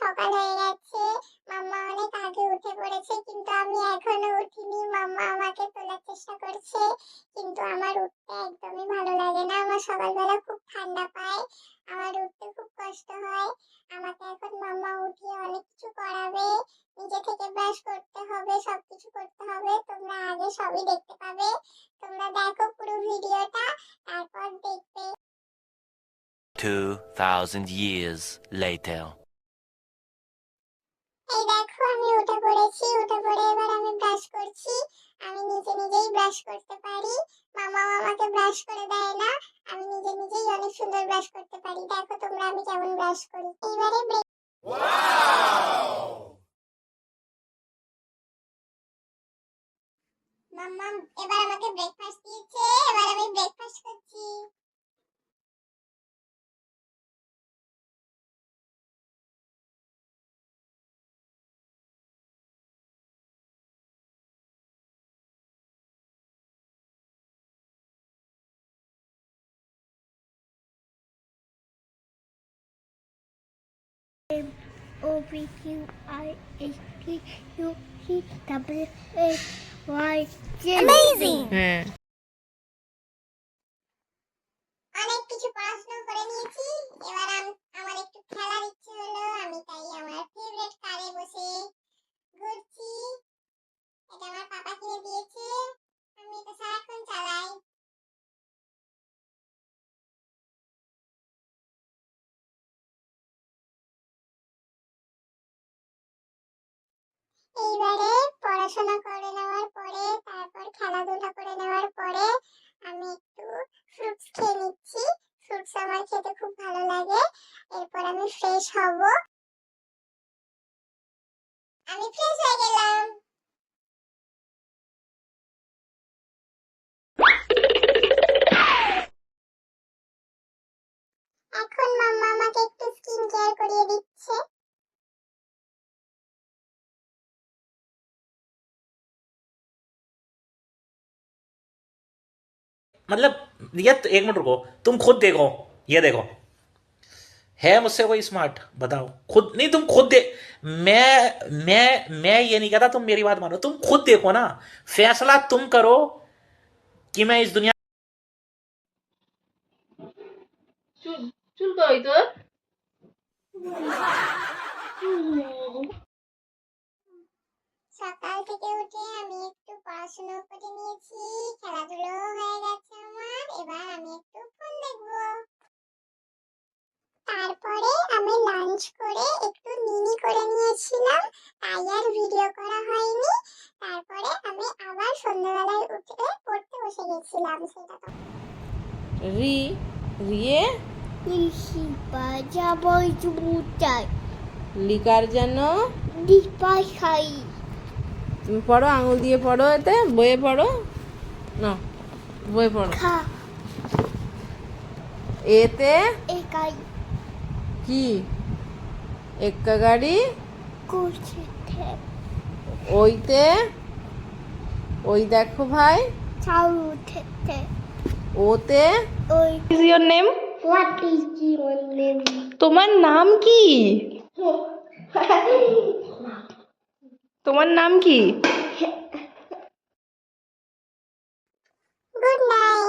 সকাল হয়ে গেছে, মাম্মা অনেক আগে উঠে পড়েছে, কিন্তু আমি এখনো উঠিনি। মাম্মা আমাকে তোলার চেষ্টা করছে, কিন্তু আমার উঠতে একদমই ভালো লাগে না। আমার সকালবেলা খুব ঠান্ডা পায়, আমার উঠতে খুব কষ্ট হয়। আমাকে এখন মাম্মা উঠিয়ে অনেক কিছু করাবে, নিজে থেকে ব্রাশ করতে হবে, সবকিছু করতে হবে। তোমরা আগে সবই দেখতে পাবে, তোমরা দেখো পুরো ভিডিওটা, তারপর দেখবে। 2000 years later. এই দেখো আমি উঠে পড়েছি, উঠে পড়ে এবার আমি ব্রাশ করছি। আমি নিজে নিজেই ব্রাশ করতে পারি, মামা আমাকে ব্রাশ করে দেয় না। আমি নিজে নিজেই অনেক সুন্দর ব্রাশ করতে পারি। দেখো তোমরা আমি কেমন ব্রাশ করি। এবারে মাম্মা এবার আমাকে ব্রেকফাস্ট দিয়েছে, এবার আমি ব্রেকফাস্ট করছি। Amazing! অনেক কিছু পড়াশোনা করে নিয়েছি, এবার আমার একটু খেলার ইচ্ছে হলো, আমি তাই আমার ফেভারিট কারে বসে ঘুরছি। এটা আমার পাপা কিনে দিয়েছে, আমি এটা সারাক্ষণ চালাই। এইবারে পড়াশোনা করে নেওয়ার পরে, তারপর খেলাধুলা করে নেওয়ার পরে আমি একটু ফ্রুটস খেয়ে নিচ্ছি। ফ্রুটস আমার খেতে খুব ভালো লাগে। এরপর আমি ফ্রেশ হব। আমি ফ্রেশ হয়ে গেলাম। এখন মাম্মা আমাকে একটু স্কিন কেয়ার করিয়ে দিচ্ছে। मतलब ये एक मिनट रुको, तुम खुद देखो, ये देखो, है मुझसे कोई स्मार्ट? बताओ खुद, नहीं तुम खुद दे। मैं ये नहीं कहता, तुम मेरी बात मानो, तुम खुद देखो ना, फैसला तुम करो कि मैं इस दुनिया। চুল কই তোর? সকাল থেকে উঠে আমি একটু পড়াশোনা করে নিয়েছি, খেলাধুলো হয়ে গেছে আমার। এবার আমি একটু ফোন দেখবো। তারপরে আমি লাঞ্চ করে একটু মিনি করে নিয়েছিলাম, তাই আর ভিডিও করা হয়নি। তারপরে আমি আবার সন্ধ্যাবেলায় উঠে পড়তে বসে গেছিলাম। সেটা তো রিয়ে লিখি বাজাবই চুমুচাই লিকার যেন দীপাই খাই তুমি পড়ো, আঙুল দিয়ে পড়ো, এতে বইয়ে পড়ো না, বইয়ে পড়ো। খা এতে একাই কি? এক্কা গাড়ি। করছে ওইতে ওই দেখো ভাই। চাউ উঠেছে ওতে ওই is your name? What is your name? তোমার নাম কি? তোমার নাম কি? Good night.